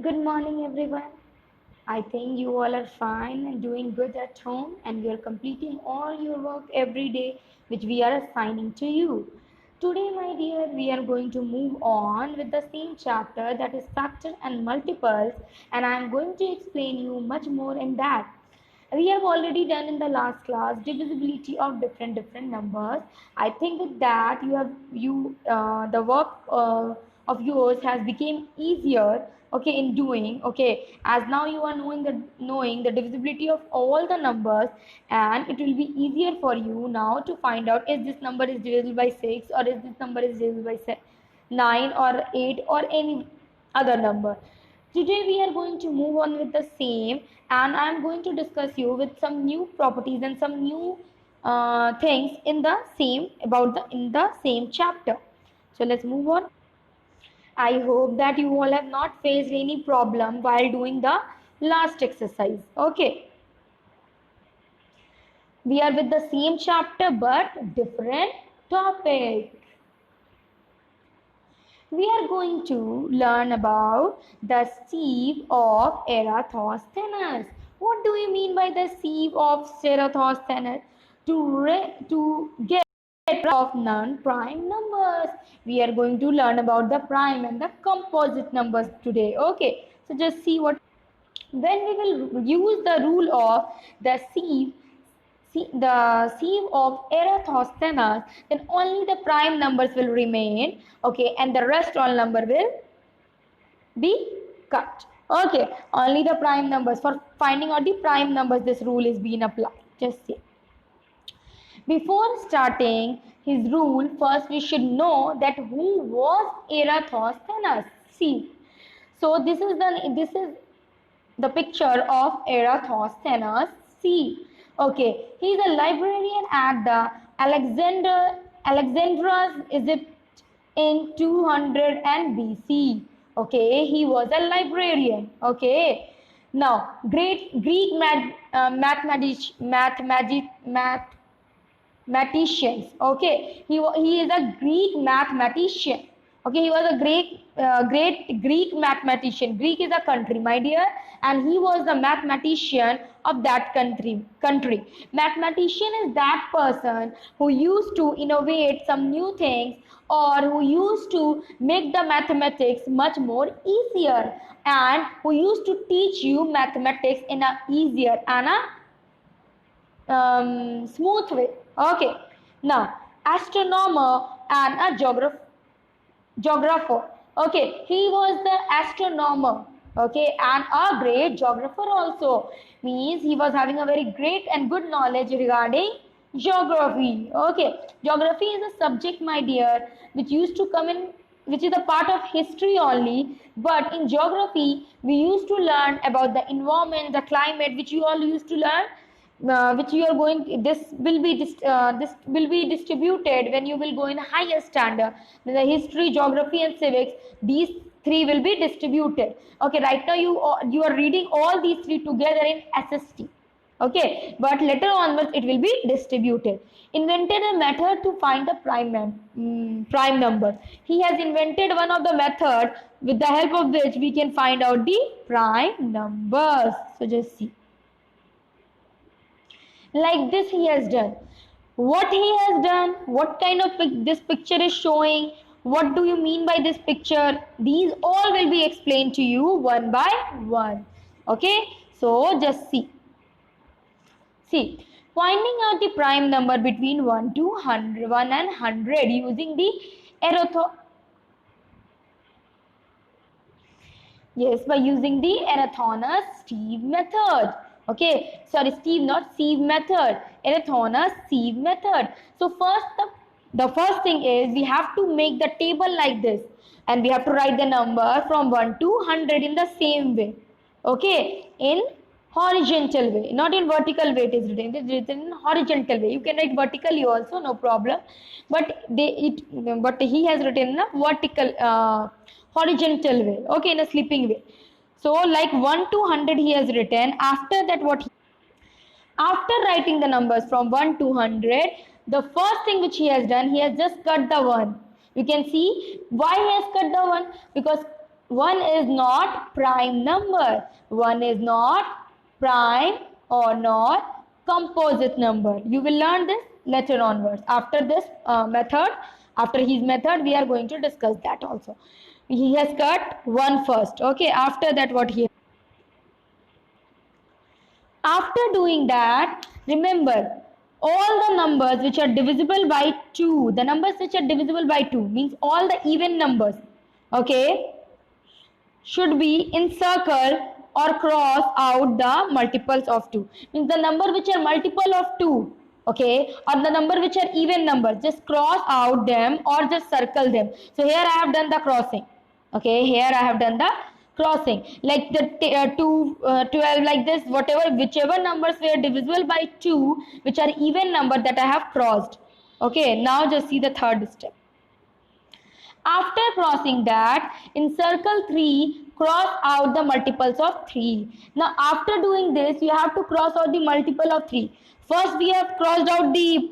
Good morning, everyone. I think you all are fine and doing good at home, and you are completing all your work every day, which we are assigning to you. Today, my dear, we are going to move on with the same chapter, that is factor and multiples, and I am going to explain you much more in that. We have already done in the last class divisibility of different numbers. I think with that the work of yours has become easier, okay, in doing, okay, as now you are knowing the divisibility of all the numbers, and it will be easier for you now to find out is this number is divisible by 6, or is this number is divisible by 9 or 8 or any other number. Today we are going to move on with the same, and I am going to discuss you with some new properties and some new things in the same about the in the same chapter. So let's move on. I hope that you all have not faced any problem while doing the last exercise. Okay, we are with the same chapter but different topic. We are going to learn about the sieve of Eratosthenes. What do you mean by the sieve of Eratosthenes? To get rid of non-prime numbers. We are going to learn about the prime and the composite numbers today. Okay, so just see what. When we will use the rule of the sieve of Eratosthenes, then only the prime numbers will remain, okay, and the rest all number will be cut. Okay, only the prime numbers. For finding out the prime numbers, this rule is being applied. Just see. Before starting his rule, first we should know that who was Eratosthenes. See, so this is the picture of Eratosthenes. See, okay, he is a librarian at the Alexandria's Egypt in 200 and BC. Okay, he was a librarian. Okay, now great Greek mathematicians. Okay, he is a Greek mathematician. Okay, he was a great Greek mathematician. Greek is a country, my dear, and he was the mathematician of that country. Mathematician is that person who used to innovate some new things, or who used to make the mathematics much more easier, and who used to teach you mathematics in a easier and a smooth way. Okay, now astronomer and a geographer. Okay, he was the astronomer, okay, and a great geographer also. Means he was having a very great and good knowledge regarding geography. Okay, geography is a subject, my dear, which used to come in, which is a part of history only, but in geography we used to learn about the environment, the climate, which you all used to learn, which you are going, this will be distributed when you will go in higher standard. The history, geography and civics, these three will be distributed. Okay, right now you are reading all these three together in SST. Okay, but later onwards it will be distributed. Invented a method to find the prime number. He has invented one of the method with the help of which we can find out the prime numbers. So just see, like this he has done. What he has done, what kind of this picture is showing, what do you mean by this picture, these all will be explained to you one by one. Okay, so just see, finding out the prime number between 1 to 100, 1 and 100 using the by using the Eratosthenes-Sieve method. Okay, sorry, Steve, not sieve method. Eratosthenes-Sieve method. So the first thing is we have to make the table like this, and we have to write the number from 1 to 100 in the same way. Okay, in horizontal way, not in vertical way. It is written in horizontal way. You can write vertically also, no problem, but he has written in a vertical horizontal way. Okay, in a sleeping way. So like 1 to 100 he has written. After that, after writing the numbers from 1 to 100, the first thing which he has done, he has just cut the 1. You can see why he has cut the 1, because 1 is not prime number. 1 is not prime or not composite number. You will learn this later onwards. After this method, after his method, we are going to discuss that also. He has cut 1 first. Okay, after that what he... After doing that, remember all the numbers which are divisible by 2, the numbers which are divisible by 2 means all the even numbers, okay, should be encircle or cross out the multiples of 2. Means the number which are multiple of 2, okay, or the number which are even numbers, just cross out them or just circle them. So here I have done the crossing. Okay, here I have done the crossing, like the 12, like this, whatever, whichever numbers were divisible by 2, which are even number, that I have crossed. Okay, now just see the third step. After crossing that, in circle 3, cross out the multiples of 3. Now after doing this, you have to cross out the multiple of 3. First we have crossed out the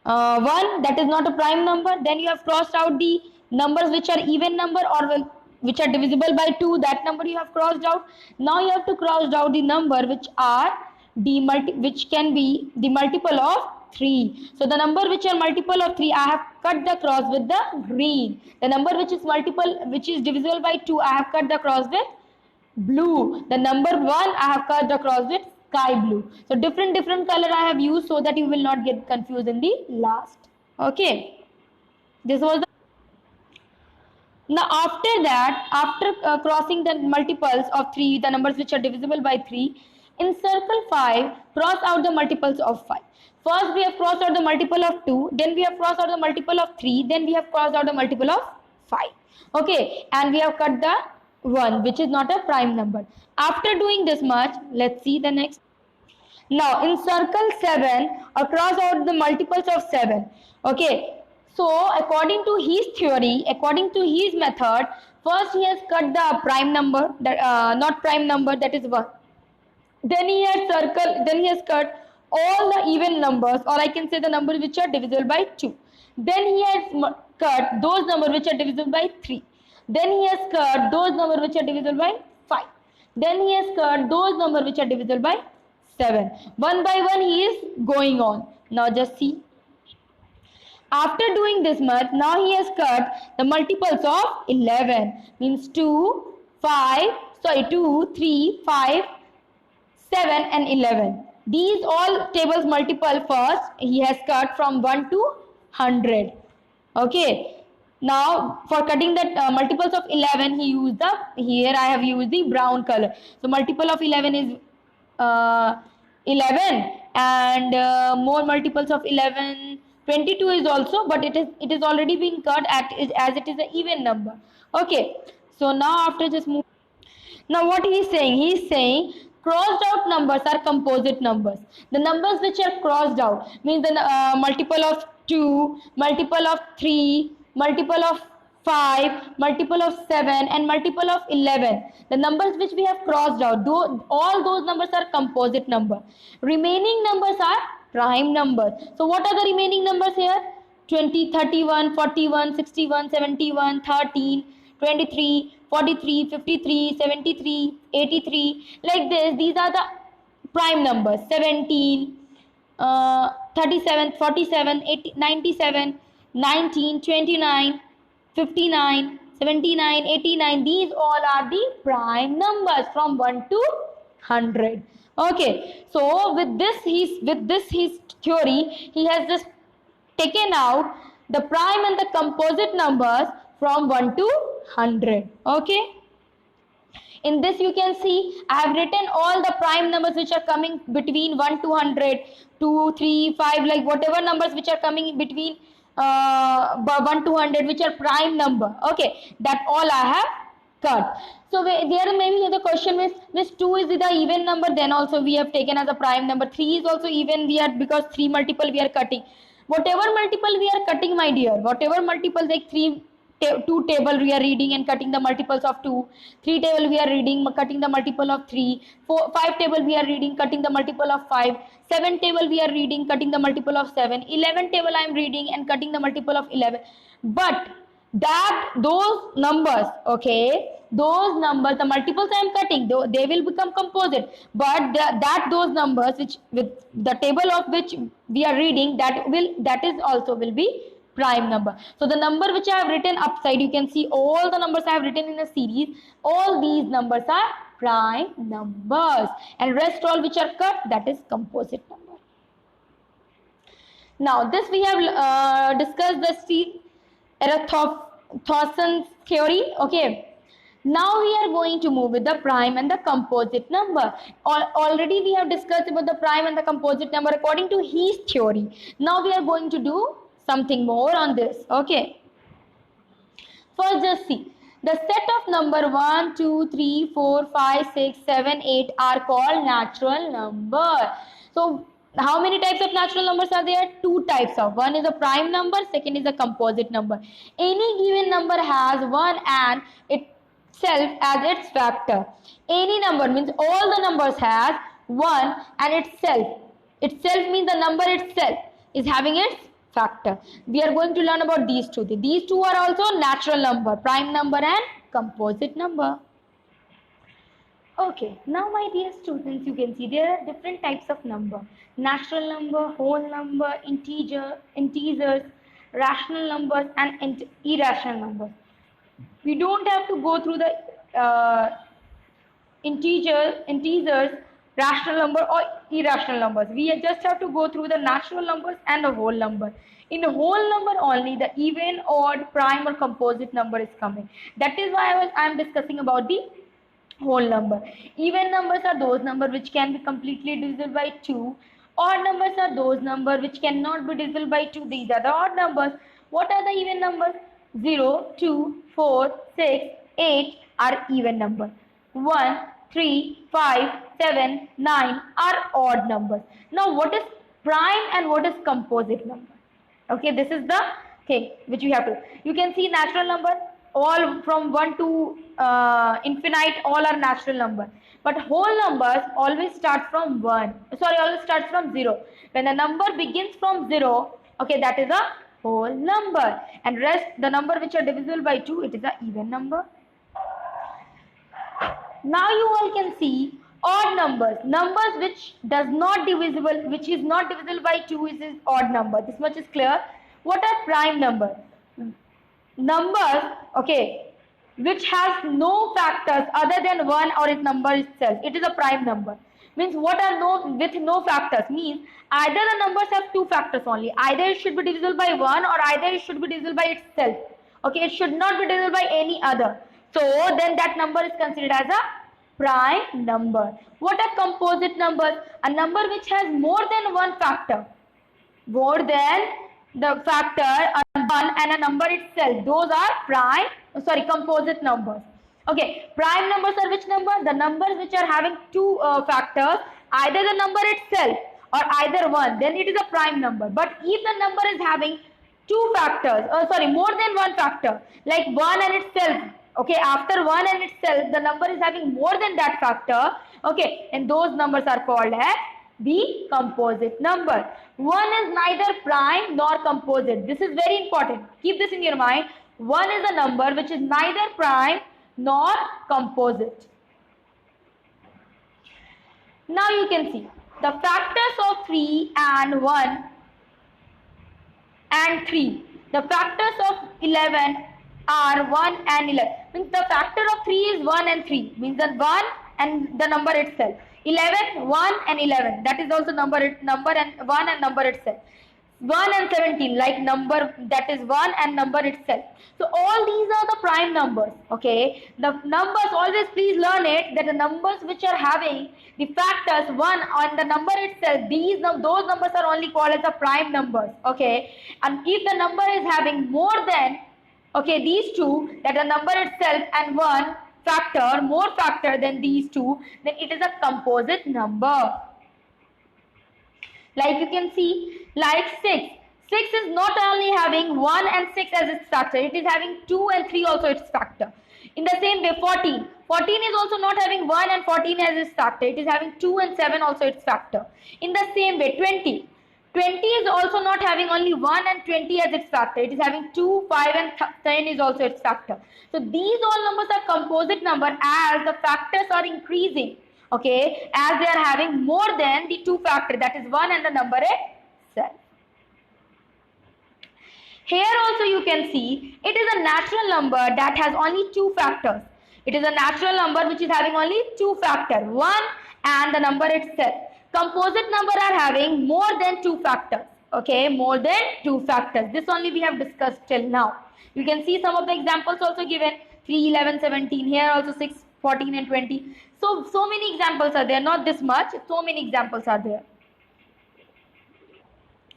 1, that is not a prime number. Then you have crossed out the numbers which are even number or which are divisible by 2, that number you have crossed out. Now you have to cross out the number which are which can be the multiple of 3. So the number which are multiple of 3, I have cut the cross with the green. The number which is divisible by 2, I have cut the cross with blue. The number 1, I have cut the cross with sky blue. So different color I have used so that you will not get confused in the last. Okay, this was the... Now after that, after crossing the multiples of 3, the numbers which are divisible by 3, in circle 5, cross out the multiples of 5. First we have crossed out the multiple of 2, then we have crossed out the multiple of 3, then we have crossed out the multiple of 5. Okay, and we have cut the 1, which is not a prime number. After doing this much, let's see the next. Now in circle 7, cross out the multiples of 7. Okay, so according to his theory, according to his method, first he has cut the prime number, that not prime number, that is 1. Then he has cut all the even numbers, or I can say the numbers which are divisible by 2. Then he has cut those numbers which are divisible by 3. Then he has cut those numbers which are divisible by 5. Then he has cut those numbers which are divisible by 7. One by one he is going on. Now just see. After doing this much, now he has cut the multiples of 11. Means 2, 3, 5, 7 and 11. These all tables multiple first he has cut from 1 to 100. Okay. Now for cutting the multiples of 11, he used the, here I have used the brown color. So multiple of 11 is 11, and more multiples of 11, 22 is also, but it is already been cut as it is an even number. Okay. So now after just move. Now what he is saying? He is saying crossed out numbers are composite numbers. The numbers which are crossed out means the multiple of 2, multiple of 3, multiple of 5, multiple of 7 and multiple of 11. The numbers which we have crossed out, all those numbers are composite number. Remaining numbers are prime numbers. So what are the remaining numbers here? 20, 31, 41, 61, 71, 13, 23, 43, 53, 73, 83, like this. These are the prime numbers. 17, 37, 47, 80, 97, 19, 29, 59, 79, 89. These all are the prime numbers from 1 to 100. Okay, so with this his theory, he has just taken out the prime and the composite numbers from 1 to 100. Okay, in this you can see I have written all the prime numbers which are coming between 1 to 100, 2, 3, 5, like whatever numbers which are coming between 1 to 100, which are prime number. Okay, that all I have cut. So there may be the question is, this 2 is the even number, then also we have taken as a prime number. 3 is also even, we are, because 3 multiple we are cutting. Whatever multiple we are cutting, my dear, whatever multiple, like 2 table we are reading and cutting the multiples of 2, 3 table we are reading, cutting the multiple of 3, 5 table we are reading, cutting the multiple of 5, 7 table we are reading, cutting the multiple of 7, 11 table I am reading and cutting the multiple of 11. But that those numbers, okay, those numbers, the multiples I am cutting, they will become composite, but those numbers which with the table of which we are reading, that is also will be prime number. So the number which I have written upside, you can see all the numbers I have written in a series, all these numbers are prime numbers, and rest all which are cut, that is composite number. Now this we have discussed the Eratosthenes theory. Okay. Now we are going to move with the prime and the composite number. Already we have discussed about the prime and the composite number according to his theory. Now we are going to do something more on this. Okay. First, just see. The set of number 1, 2, 3, 4, 5, 6, 7, 8 are called natural number. So how many types of natural numbers are there? Two types of. One is a prime number, second is a composite number. Any given number has 1 and itself as its factor. Any number means all the numbers has 1 and itself. Itself means the number itself is having its factor. We are going to learn about these two. These two are also natural number, prime number and composite number. Okay, now my dear students, you can see there are different types of number. Natural number, whole number, integers, rational numbers and irrational numbers. We don't have to go through the integers, rational number or irrational numbers. We just have to go through the natural numbers and the whole number. In the whole number only, the even, odd, prime or composite number is coming. That is why I am discussing about the whole number. Even numbers are those numbers which can be completely divisible by 2. Odd numbers are those numbers which cannot be divisible by 2. These are the odd numbers. What are the even numbers? 0, 2, 4, 6, 8 are even numbers. 1, 3, 5, 7, 9 are odd numbers. Now what is prime and what is composite number? Okay, this is the thing which you have to. You can see natural number, all from 1 to infinite, all are natural number. But whole numbers always start from 1. Sorry, always starts from 0. When the number begins from 0, okay, that is a whole number. And rest, the number which are divisible by 2, it is a even number. Now you all can see odd numbers. Numbers which is not divisible by 2 is odd number. This much is clear. What are prime numbers? Numbers, okay, which has no factors other than 1 or its number itself. It is a prime number. Means what are with no factors? Means either the numbers have two factors only. Either it should be divisible by 1 or either it should be divisible by itself. Okay, it should not be divisible by any other. So then that number is considered as a prime number. What are composite numbers? A number which has more than one factor. More than the factor, a 1 and a number itself. Those are composite numbers. Okay, prime numbers are which number? The numbers which are having two factors, either the number itself or either 1, then it is a prime number. But if the number is having two factors, more than one factor, like 1 and itself, okay, after 1 and itself, the number is having more than that factor, okay, and those numbers are called as the composite number. 1 is neither prime nor composite. This is very important. Keep this in your mind. 1 is a number which is neither prime nor composite. Now you can see the factors of 3 and 1 and 3. The factors of 11 are 1 and 11. Means the factor of 3 is 1 and 3. Means that 1 and the number itself. 11, 1 and 11. That is also number and 1 and number itself. 1 and 17, like number, that is 1 and number itself. So all these are the prime numbers. Okay, the numbers, always please learn it, that the numbers which are having the factors 1 on the number itself, those numbers are only called as the prime numbers. Okay, and if the number is having more than, okay, these two, that the number itself and 1 factor, more factor than these two, then it is a composite number. Like you can see, like 6. 6 is not only having 1 and 6 as its factor, it is having 2 and 3 also its factor. In the same way, 14. 14 is also not having 1 and 14 as its factor, it is having 2 and 7 also its factor. In the same way, 20. 20 is also not having only 1 and 20 as its factor. It is having 2, 5 and 10 is also its factor. So these all numbers are composite number as the factors are increasing. Okay, as they are having more than the 2 factor, that is 1 and the number itself. Here also you can see it is a natural number that has only 2 factors. It is a natural number which is having only 2 factors, 1 and the number itself. Composite number are having more than 2 factors. Okay, more than 2 factors. This only we have discussed till now. You can see some of the examples also given, 3, 11, 17, here also 6, 14 and 20. So many examples are there, not this much, so many examples are there.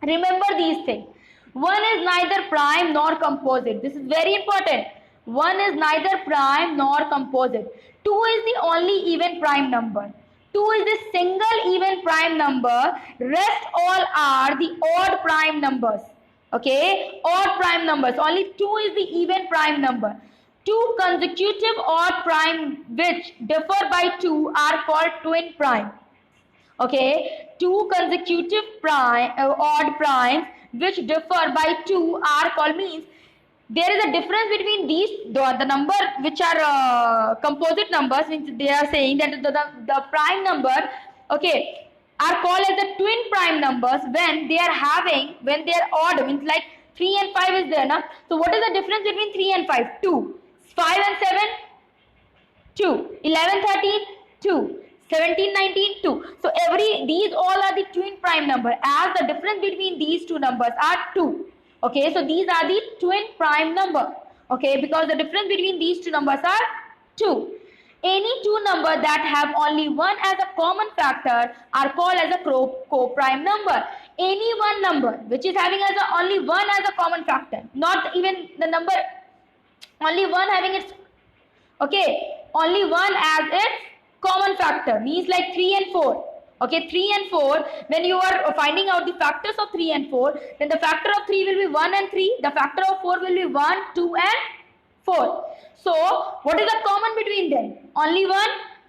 Remember these things. 1 is neither prime nor composite. This is very important. 1 is neither prime nor composite. 2 is the only even prime number. 2 is the single even prime number. Rest all are the odd prime numbers. Okay, odd prime numbers. Only 2 is the even prime number. 2 consecutive odd prime which differ by 2 are called twin prime. Okay, 2 consecutive odd primes which differ by 2 are called, means there is a difference between these, the number which are composite numbers, means they are saying that the prime number, okay, are called as the twin prime numbers when they are odd, means like 3 and 5 is there now. So what is the difference between 3 and 5? 2. 5 and 7, 2. 11, 13, 2. 17, 19, 2. So these all are the twin prime number, as the difference between these two numbers are 2. Okay, so these are the twin prime number. Okay, because the difference between these two numbers are 2. Any two number that have only 1 as a common factor are called as a co-prime number. Any one number which is having only 1 as a common factor, not even the number, only 1 having its, okay, only 1 as its common factor, means like 3 and 4. Okay, 3 and 4, when you are finding out the factors of 3 and 4, then the factor of 3 will be 1 and 3, the factor of 4 will be 1, 2 and 4. So what is the common between them? Only 1.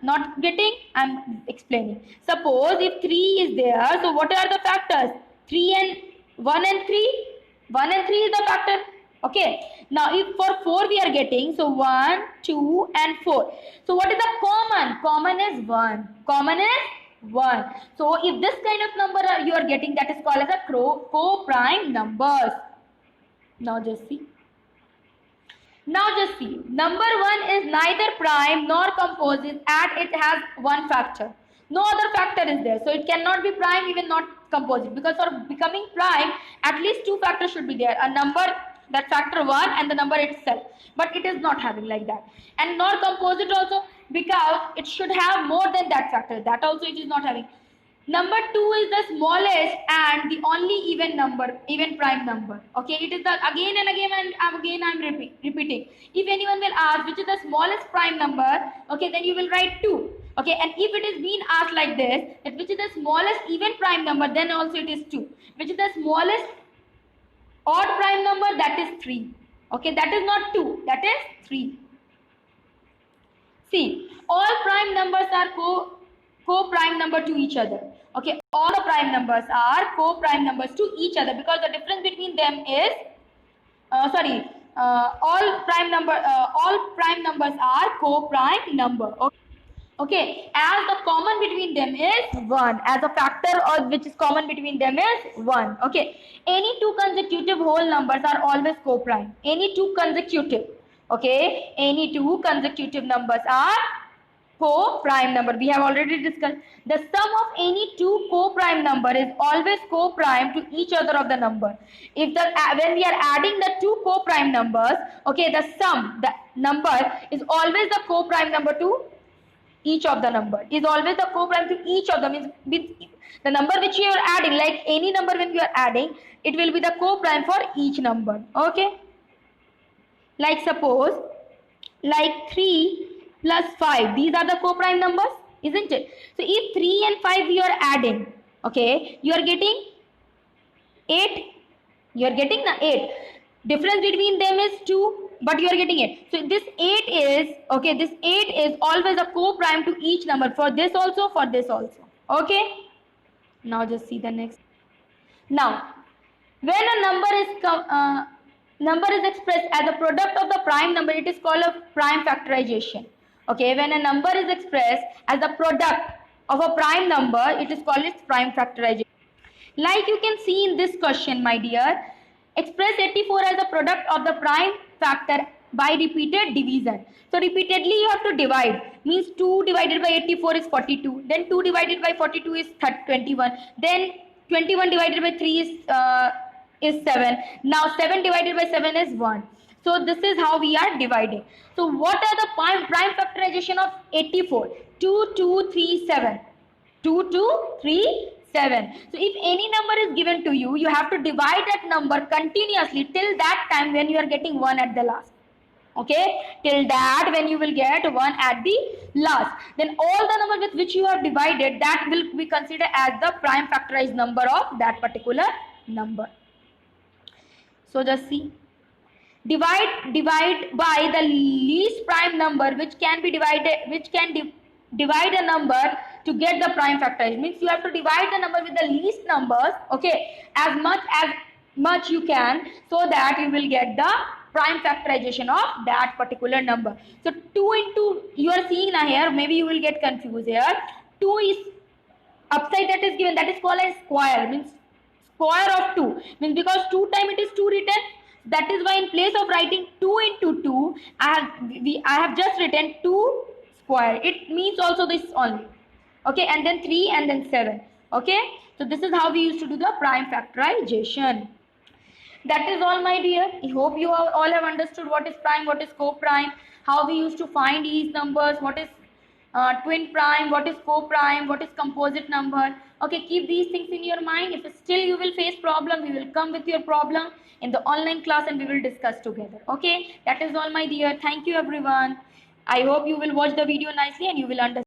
Not getting? I am explaining. Suppose if 3 is there, so what are the factors? 3 and 1 and 3. 1 and 3 is the factor. Okay, now if for 4 we are getting, so 1, 2 and 4. So what is the common? Common is 1. Common is 1. So if this kind of number you are getting, that is called as a co-prime numbers. Now just see. Number 1 is neither prime nor composite as it has one factor. No other factor is there. So it cannot be prime, even not composite. Because for becoming prime, at least 2 factors should be there. A number, that factor 1 and the number itself. But it is not having like that. And nor composite also, because it should have more than that factor. That also it is not having. Number 2 is the smallest and the only even prime number. Okay, it is the again and again I am repeating. If anyone will ask which is the smallest prime number, okay, then you will write 2. Okay, and if it is being asked like this, that which is the smallest even prime number, then also it is 2. Which is the smallest odd prime number, that is 3. Okay, that is not 2, that is 3. See, all prime numbers are co-prime number to each other. Okay, all the prime numbers are co-prime numbers to each other, because the difference between them is all prime numbers are co-prime number. Okay, as the common between them is 1, as a factor or which is common between them is 1. Okay, any 2 consecutive whole numbers are always co-prime. Any 2 consecutive. Okay, any 2 consecutive numbers are co-prime number. We have already discussed. The sum of any 2 co-prime number is always co-prime to each other of the number. If when we are adding the 2 co-prime numbers, okay, the number is always the co-prime number to each of the number. Is always the co-prime to each of them. Means the number which you are adding, like any number when you are adding, it will be the co-prime for each number. Okay. Like suppose, like 3 plus 5, these are the co-prime numbers, isn't it? So if 3 and 5 you are adding, okay, you are getting 8, you are getting the 8. Difference between them is 2, but you are getting 8. So this 8 is, okay, this 8 is always a co-prime to each number, for this also, for this also. Okay, now just see the next. Now, when a number is expressed as a product of the prime number, it is called a prime factorization. Okay, when a number is expressed as a product of a prime number, it is called its prime factorization. Like you can see in this question, my dear, express 84 as a product of the prime factor by repeated division. So repeatedly you have to divide. Means 2 divided by 84 is 42. Then 2 divided by 42 is 21. Then 21 divided by 3 is 7. Now 7 divided by 7 is 1. So this is how we are dividing. So what are the prime factorization of 84? 2, 2, 3, 7. 2, 2, 3, 7. So if any number is given to you, you have to divide that number continuously till that time when you are getting 1 at the last. Okay, till that when you will get 1 at the last, then all the number with which you have divided, that will be considered as the prime factorized number of that particular number. So just see, divide by the least prime number which can be divided, divide a number to get the prime factorization. Means you have to divide the number with the least numbers, okay, as much you can, so that you will get the prime factorization of that particular number. So 2 into, you are seeing now here, maybe you will get confused here. 2 is upside that is given, that is called as square. Means square of 2, means because 2 times it is 2 written. That is why in place of writing 2 into 2, I have just written 2 square. It means also this only. Okay, and then 3 and then 7. Okay, so this is how we used to do the prime factorization. That is all, my dear. I hope you all have understood what is prime, what is co-prime, how we used to find these numbers, what is twin prime, what is co-prime, what is composite number. Okay, keep these things in your mind. If still you will face problem, we will come with your problem in the online class and we will discuss together. Okay, that is all, my dear. Thank you, everyone. I hope you will watch the video nicely and you will understand.